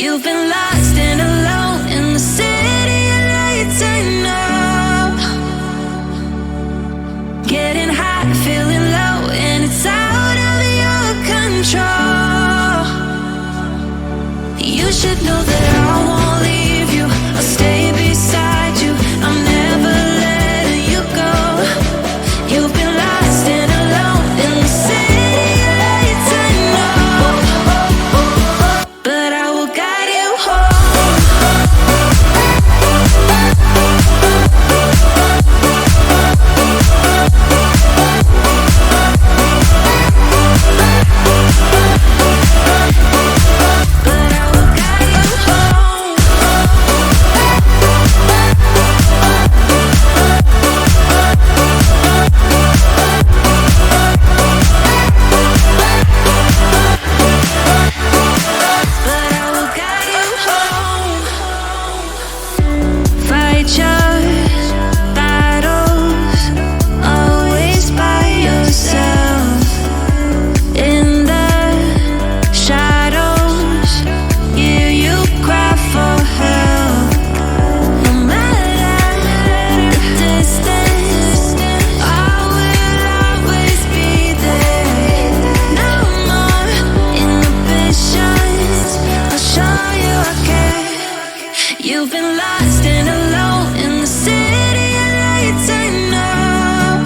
You've been lost and alone in the city of lights. I know. Getting high, feeling low, and it's out of your control. You should know that I won't leave you. I'll stay beside you. I'm never letting you go. You've been lost and alone in the city of lights. I know, but I will guide you home. But I will guide you home. But I will guide you home. Fight your battles, always by yourself. In the shadows, hear you cry for help. No matter the distance, I will always be there. No more inhibitions, I'll show you I care. You've been lost and alone in the city of lights. I know,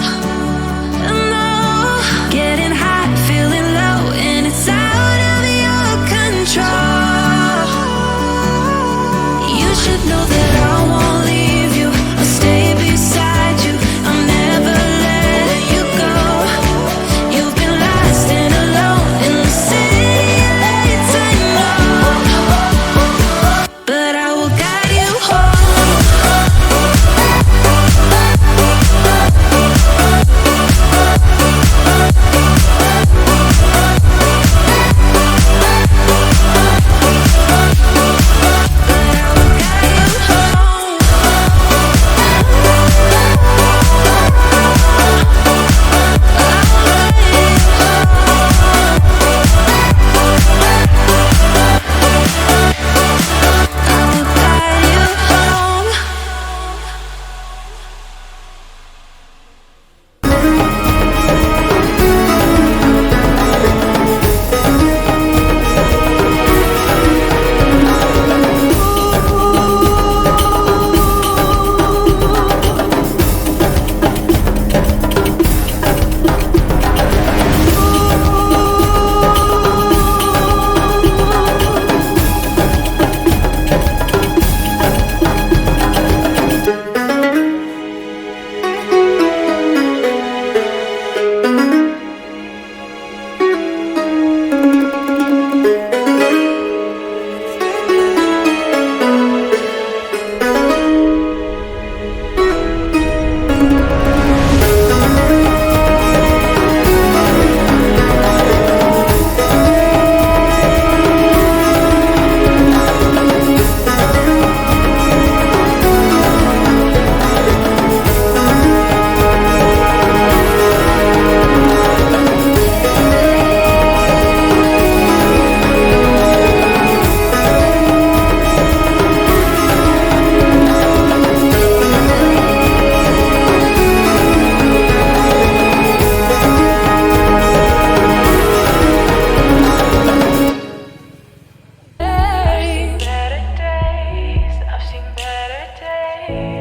I know. Getting high, feeling low, and it's out of your control. You should know that I won't leave you. I'll stay beside you. I'm never letting you go. You've been lost and alone in the city of lights. I know, but I will guide you home.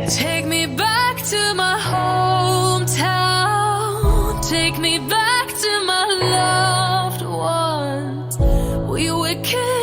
Take me back to my hometown. Take me back to my loved ones. We were kids.